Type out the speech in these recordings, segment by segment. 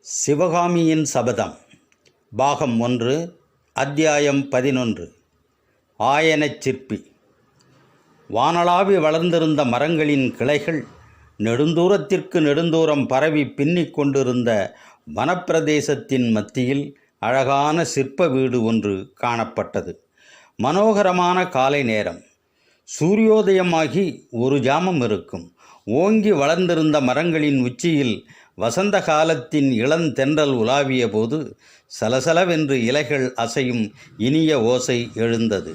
சிவகாமியின் சபதம் பாகம் 1 அத்தியாயம் 11. ஆயனச் சிற்பி. வானளாவி வளர்ந்திருந்த மரங்களின் கிளைகள் நெடுந்தூரத்திற்கு நெடுந்தூரம் பரவி பின்னிக் கொண்டிருந்த வனப்பிரதேசத்தின் மத்தியில் அழகான சிற்ப வீடு ஒன்று காணப்பட்டது. மனோகரமான காலை நேரம். சூரியோதயமாகி ஒரு ஜாமம் இருக்கும். ஓங்கி வளர்ந்திருந்த மரங்களின் உச்சியில் வசந்த காலத்தின் இளந்தென்றல் உலாவிய போது சலசலவென்று இலைகள் அசையும் இனிய ஓசை எழுந்தது.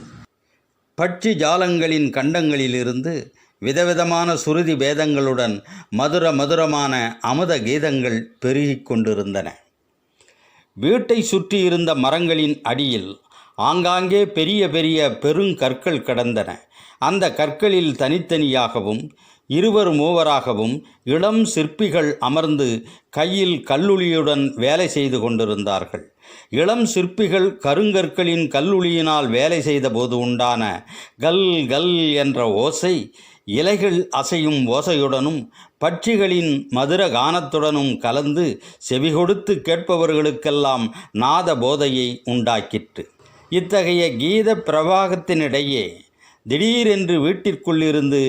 பட்சி ஜாலங்களின் கண்டங்களிலிருந்து விதவிதமான சுருதி பேதங்களுடன் மதுரமான அமுத கீதங்கள் பெருகிக் கொண்டிருந்தன. வீட்டை சுற்றியிருந்த மரங்களின் அடியில் ஆங்காங்கே பெரிய பெரிய பெருங்கற்கள் கிடந்தன. அந்த கற்களில் தனித்தனியாகவும் இருவர் மூவராகவும் இளம் சிற்பிகள் அமர்ந்து கையில் கல்லுளியுடன் வேலை செய்து கொண்டிருந்தார்கள். இளம் சிற்பிகள் கருங்கற்களின் கல்லுளியினால் வேலை செய்தபோது உண்டான கல் கல் என்ற ஓசை இலைகள் அசையும் ஓசையுடனும் பட்சிகளின் மதுர கானத்துடனும் கலந்து செவிகொடுத்து கேட்பவர்களுக்கெல்லாம் நாத போதையை உண்டாக்கிற்று. இத்தகைய கீத பிரவாகத்தினிடையே திடீரென்று வீட்டிற்குள்ளிருந்து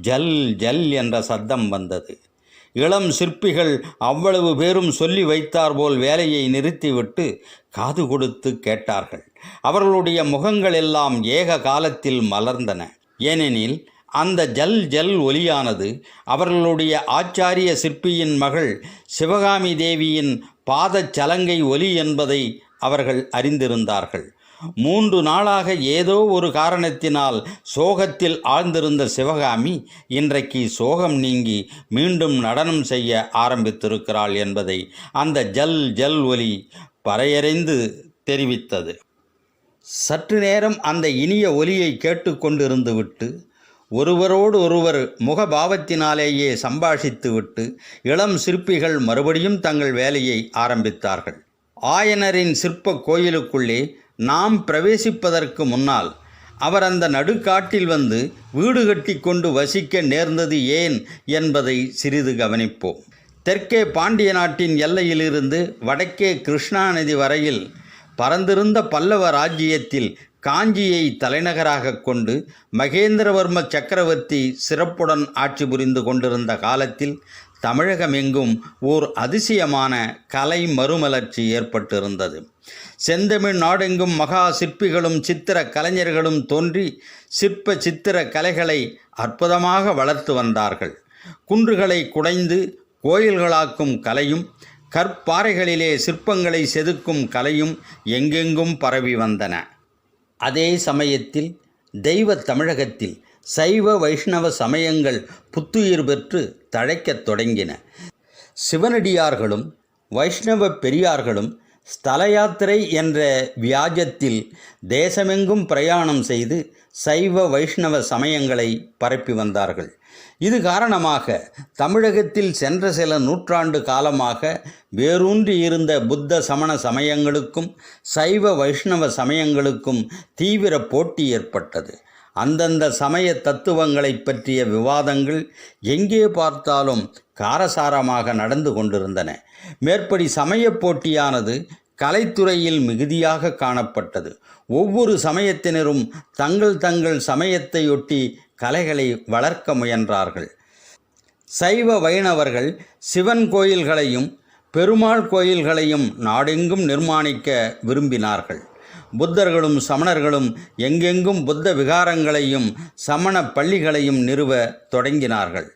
ஜல் ஜல் என்ற சத்தம் வந்தது. இளம் சிற்பிகள் அவ்வளவு பேரும் சொல்லி வைத்தார்போல் வேலையை நிறுத்திவிட்டு காது கொடுத்து கேட்டார்கள். அவர்களுடைய முகங்கள் எல்லாம் ஏக காலத்தில் மலர்ந்தன. ஏனெனில் அந்த ஜல் ஜல் ஒலியானது அவர்களுடைய ஆச்சாரிய சிற்பியின் மகள் சிவகாமி தேவியின் பாதச்சலங்கை ஒலி என்பதை அவர்கள் அறிந்திருந்தார்கள். 3 நாளாக ஏதோ ஒரு காரணத்தினால் சோகத்தில் ஆழ்ந்திருந்த சிவகாமி இன்றைக்கு சோகம் நீங்கி மீண்டும் நடனம் செய்ய ஆரம்பித்திருக்கிறாள் என்பதை அந்த ஜல் ஜல் ஒலி பறையறைந்து தெரிவித்தது. சற்று நேரம் அந்த இனிய ஒலியை கேட்டுக்கொண்டிருந்துவிட்டு ஒருவரோடு ஒருவர் முகபாவத்தினாலேயே சம்பாஷித்துவிட்டு இளம் சிற்பிகள் மறுபடியும் தங்கள் வேலையை ஆரம்பித்தார்கள். ஆயனரின் சிற்ப கோயிலுக்குள்ளே நாம் பிரவேசிப்பதற்கு முன்னால் அவர் அந்த நடுக்காட்டில் வந்து வீடு கட்டி கொண்டு வசிக்க நேர்ந்தது ஏன் என்பதை சிறிது கவனிப்போம். தெற்கே பாண்டிய நாட்டின் எல்லையிலிருந்து வடக்கே கிருஷ்ணா நதி வரையில் பரந்திருந்த பல்லவ ராஜ்ஜியத்தில் காஞ்சியை தலைநகராக கொண்டு மகேந்திரவர்ம சக்கரவர்த்தி சிறப்புடன் ஆட்சி புரிந்து கொண்டிருந்த காலத்தில் தமிழகமெங்கும் ஓர் அதிசயமான கலை மறுமலர்ச்சி ஏற்பட்டிருந்தது. செந்தமிழ் நாடெங்கும் மகா சிற்பிகளும் சித்திர கலைஞர்களும் தோன்றி சிற்ப சித்திர கலைகளை அற்புதமாக வளர்த்து வந்தார்கள். குன்றுகளை குடைந்து கோயில்களாக்கும் கலையும் கற்பாறைகளிலே சிற்பங்களை செதுக்கும் கலையும் எங்கெங்கும் பரவி வந்தன. அதே சமயத்தில் தெய்வ தமிழகத்தில் சைவ வைஷ்ணவ சமயங்கள் புத்துயிர் பெற்று தழைக்கத் தொடங்கின. சிவனடியார்களும் வைஷ்ணவ பெரியார்களும் ஸ்தல யாத்திரை என்ற வியாஜத்தில் தேசமெங்கும் பிரயாணம் செய்து சைவ வைஷ்ணவ சமயங்களை பரப்பி வந்தார்கள். இது காரணமாக தமிழகத்தில் சென்ற சில நூற்றாண்டு காலமாக வேரூன்றி இருந்த புத்த சமண சமயங்களுக்கும் சைவ வைஷ்ணவ சமயங்களுக்கும் தீவிர போட்டி ஏற்பட்டது. அந்தந்த சமய தத்துவங்களை பற்றிய விவாதங்கள் எங்கே பார்த்தாலும் காரசாரமாக நடந்து கொண்டிருந்தன. மேற்படி சமய போட்டியானது கலைத்துறையில் மிகுதியாக காணப்பட்டது. ஒவ்வொரு சமயத்தினரும் தங்கள் சமயத்தையொட்டி கலைகளை வளர்க்க முயன்றார்கள். சைவ வைணவர்கள் சிவன் கோயில்களையும் பெருமாள் கோயில்களையும் நாடெங்கும் நிர்மாணிக்க விரும்பினார்கள். புத்தர்களும் சமணர்களும் எங்கெங்கும் புத்த விகாரங்களையும் சமண பள்ளிகளையும் நிறுவ தொடங்கினார்கள்.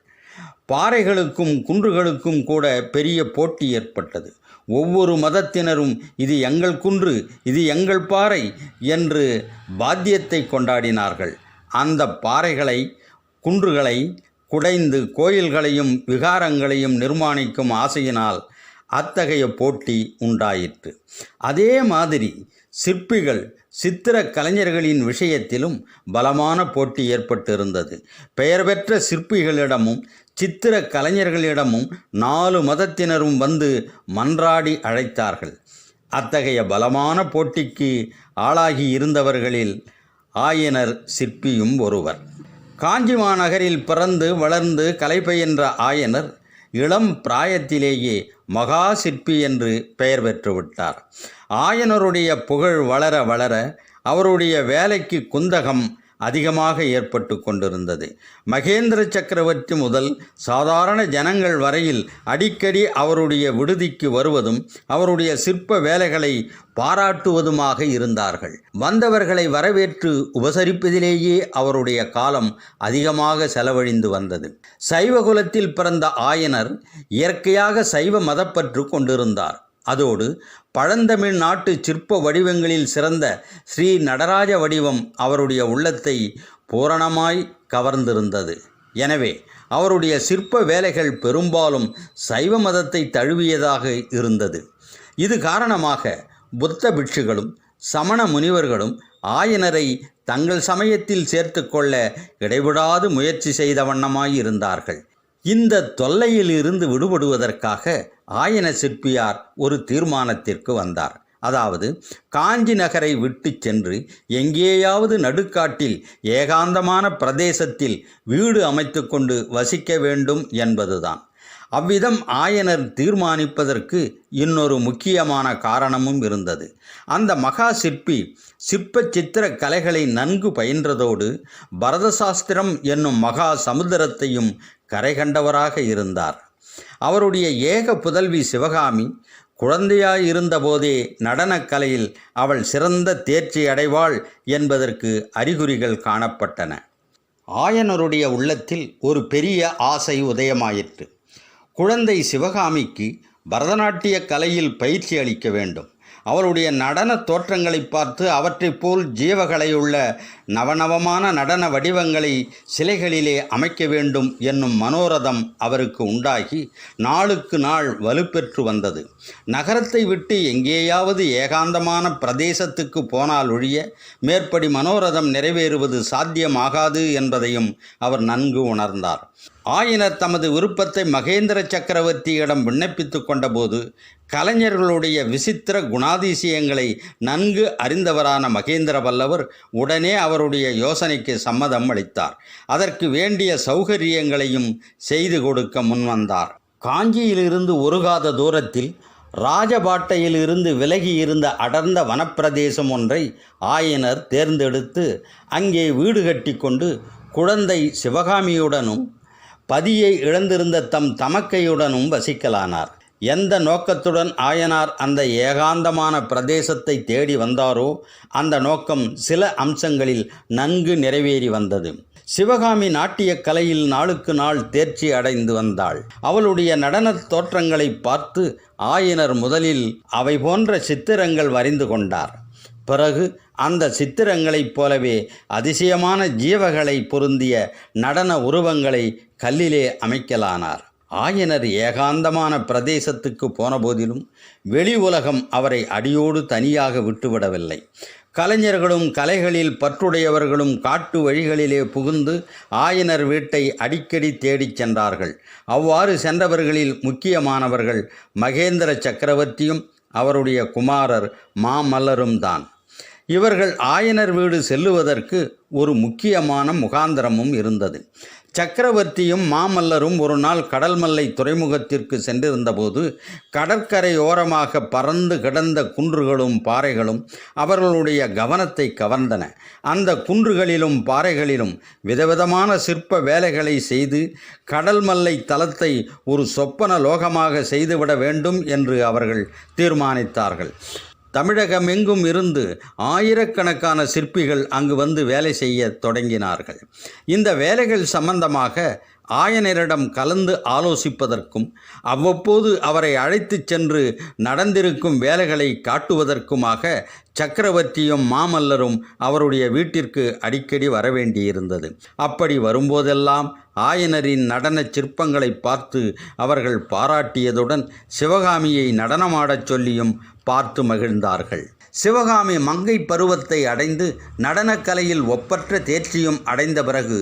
பாறைகளுக்கும் குன்றுகளுக்கும் கூட பெரிய போட்டி ஏற்பட்டது. ஒவ்வொரு மதத்தினரும் இது எங்கள் குன்று, இது எங்கள் பாறை என்று பாத்தியத்தை கொண்டாடினார்கள். அந்த பாறைகளை குன்றுகளை குடைந்து கோயில்களையும் விகாரங்களையும் நிர்மாணிக்கும் ஆசையினால் அத்தகைய போட்டி உண்டாயிற்று. அதே மாதிரி சிற்பிகள் சித்திர கலைஞர்களின் விஷயத்திலும் பலமான போட்டி ஏற்பட்டிருந்தது. பெயர் பெற்ற சிற்பிகளிடமும் சித்திர கலைஞர்களிடமும் 4 மதத்தினரும் வந்து மன்றாடி அழைத்தார்கள். அத்தகைய பலமான போட்டிக்கு ஆளாகி இருந்தவர்களில் ஆயனர் சிற்பியும் ஒருவர். காஞ்சி மாநகரில் பிறந்து வளர்ந்து கலை பயின்ற ஆயனர் இளம் பிராயத்திலேயே மகா சிற்பி என்று பெயர் பெற்றுவிட்டார். ஆயனருடைய புகழ் வளர வளர அவருடைய வேலைக்கு குந்தகம் அதிகமாக ஏற்பட்டு கொண்டிருந்தது. மகேந்திர சக்கரவர்த்தி முதல் சாதாரண ஜனங்கள் வரையில் அடிக்கடி அவருடைய விடுதிக்கு வருவதும் அவருடைய சிற்ப வேலைகளை பாராட்டுவதுமாக இருந்தார்கள். வந்தவர்களை வரவேற்று உபசரிப்பதிலேயே அவருடைய காலம் அதிகமாக செலவழிந்து வந்தது. சைவகுலத்தில் பிறந்த ஆயனர் இயற்கையாக சைவ மதப்பற்று கொண்டிருந்தார். அதோடு பழந்தமிழ் நாட்டு சிற்ப வடிவங்களில் சிறந்த ஸ்ரீ நடராஜ வடிவம் அவருடைய உள்ளத்தை பூரணமாய் கவர்ந்திருந்தது. எனவே அவருடைய சிற்ப வேலைகள் பெரும்பாலும் சைவ மதத்தை தழுவியதாக இருந்தது. இது காரணமாக புத்த பிட்சுகளும் சமண முனிவர்களும் ஆயனரை தங்கள் சமயத்தில் சேர்த்து கொள்ள இடைவிடாது முயற்சி செய்த வண்ணமாயிருந்தார்கள். இந்த தொல்லையில் இருந்து விடுபடுவதற்காக ஆயன சிற்பியார் ஒரு தீர்மானத்திற்கு வந்தார். அதாவது காஞ்சி நகரை விட்டு சென்று எங்கேயாவது நடுக்காட்டில் ஏகாந்தமான பிரதேசத்தில் வீடு அமைத்து கொண்டு வசிக்க வேண்டும் என்பதுதான். அவ்விதம் ஆயனர் தீர்மானிப்பதற்கு இன்னொரு முக்கியமான காரணமும் இருந்தது. அந்த மகா சிற்பி சிற்ப சித்திர கலைகளை நன்கு பயின்றதோடு பரதசாஸ்திரம் என்னும் மகா சமுத்திரத்தையும் கரை கண்டவராக இருந்தார். அவருடைய ஏக புதல்வி சிவகாமி குழந்தையாயிருந்தபோதே நடனக்கலையில் அவள் சிறந்த தேர்ச்சி அடைவாள் என்பதற்கு அறிகுறிகள் காணப்பட்டன. ஆயனருடைய உள்ளத்தில் ஒரு பெரிய ஆசை உதயமாயிற்று. குழந்தை சிவகாமிக்கு பரதநாட்டிய கலையில் பயிற்சி அளிக்க வேண்டும். அவளுடைய நடன தோற்றங்களை பார்த்து அவற்றைப் போல் ஜீவகலையுள்ள நவநவமான நடன வடிவங்களை சிலைகளிலே அமைக்க வேண்டும் என்னும் மனோரதம் அவருக்கு உண்டாகி நாளுக்கு நாள் வலுப்பெற்று வந்தது. நகரத்தை விட்டு எங்கேயாவது ஏகாந்தமான பிரதேசத்துக்கு போனால் ஒழிய மேற்படி மனோரதம் நிறைவேறுவது சாத்தியமாகாது என்பதையும் அவர் நன்கு உணர்ந்தார். ஆயனர் தமது விருப்பத்தை மகேந்திர சக்கரவர்த்தியிடம் விண்ணப்பித்து கொண்டபோது கலைஞர்களுடைய விசித்திர குணாதிசயங்களை நன்கு அறிந்தவரான மகேந்திர பல்லவர் உடனே அவருடைய யோசனைக்கு சம்மதம் அளித்தார். அதற்கு வேண்டிய சௌகரியங்களையும் செய்து கொடுக்க முன்வந்தார். காஞ்சியிலிருந்து ஒருகாத தூரத்தில் ராஜபாட்டையிலிருந்து விலகி இருந்த அடர்ந்த வனப்பிரதேசம் ஒன்றை ஆயனர் தேர்ந்தெடுத்து அங்கே வீடு கட்டி கொண்டு குழந்தை சிவகாமியுடனும் பதியை இழந்திருந்த தம் தமக்கையுடனும் வசிக்கலானார். எந்த நோக்கத்துடன் ஆயனார் அந்த ஏகாந்தமான பிரதேசத்தை தேடி வந்தாரோ அந்த நோக்கம் சில அம்சங்களில் நன்கு நிறைவேறி வந்தது. சிவகாமி நாட்டிய கலையில் நாளுக்கு நாள் தேர்ச்சி அடைந்து வந்தாள். அவளுடைய நடன தோற்றங்களை பார்த்து ஆயனர் முதலில் அவை போன்ற சித்திரங்கள் வரைந்து கொண்டார். பிறகு அந்த சித்திரங்களைப் போலவே அதிசயமான ஜீவகளை பொருந்திய நடன உருவங்களை கல்லிலே அமைக்கலானார். ஆயனர் ஏகாந்தமான பிரதேசத்துக்கு போன போதிலும் வெளி உலகம் அவரை அடியோடு தனியாக விட்டுவிடவில்லை. கலைஞர்களும் கலைகளில் பற்றுடையவர்களும் காட்டு வழிகளிலே புகுந்து ஆயனர் வீட்டை அடிக்கடி தேடிச் சென்றார்கள். அவ்வாறு சென்றவர்களில் முக்கியமானவர்கள் மகேந்திர சக்கரவர்த்தியும் அவருடைய குமாரர் மாமல்லரும் தான். இவர்கள் ஆயனர் வீடு செல்லுவதற்கு ஒரு முக்கியமான முகாந்திரமும் இருந்தது. சக்கரவர்த்தியும் மாமல்லரும் ஒரு நாள் கடல்மல்லை துறைமுகத்திற்கு சென்றிருந்தபோது கடற்கரையோரமாக பறந்து கிடந்த குன்றுகளும் பாறைகளும் அவர்களுடைய கவனத்தை கவர்ந்தன. அந்த குன்றுகளிலும் பாறைகளிலும் விதவிதமான சிற்ப வேலைகளை செய்து கடல்மல்லை தலத்தை ஒரு சொப்பன லோகமாக செய்துவிட வேண்டும் என்று அவர்கள் தீர்மானித்தார்கள். தமிழகமெங்கும் இருந்து ஆயிரக்கணக்கான சிற்பிகள் அங்கு வந்து வேலை செய்ய தொடங்கினார்கள். இந்த வேலைகள் சம்பந்தமாக ஆயனரிடம் கலந்து ஆலோசிப்பதற்கும் அவ்வப்போது அவரை அழைத்துச் சென்று நடந்திருக்கும் வேலைகளை காட்டுவதற்குமாக சக்கரவர்த்தியும் மாமல்லரும் அவருடைய வீட்டிற்கு அடிக்கடி வரவேண்டியிருந்தது. அப்படி வரும்போதெல்லாம் ஆயனரின் நடன சிற்பங்களை பார்த்து அவர்கள் பாராட்டியதுடன் சிவகாமியை நடனமாடச் சொல்லியும் பார்த்து மகிழ்ந்தார்கள். சிவகாமி மங்கை பருவத்தை அடைந்து நடனக்கலையில் ஒப்பற்ற தேர்ச்சியும் அடைந்த பிறகு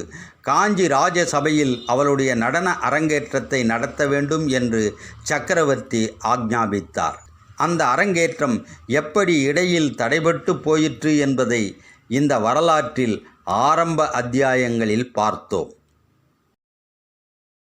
காஞ்சி ராஜ சபையில் அவளுடைய நடன அரங்கேற்றத்தை நடத்த வேண்டும் என்று சக்கரவர்த்தி ஆக்ஞாபித்தார். அந்த அரங்கேற்றம் எப்படி இடையில் தடைபட்டு போயிற்று என்பதை இந்த வரலாற்றில் ஆரம்ப அத்தியாயங்களில் பார்த்தோம்.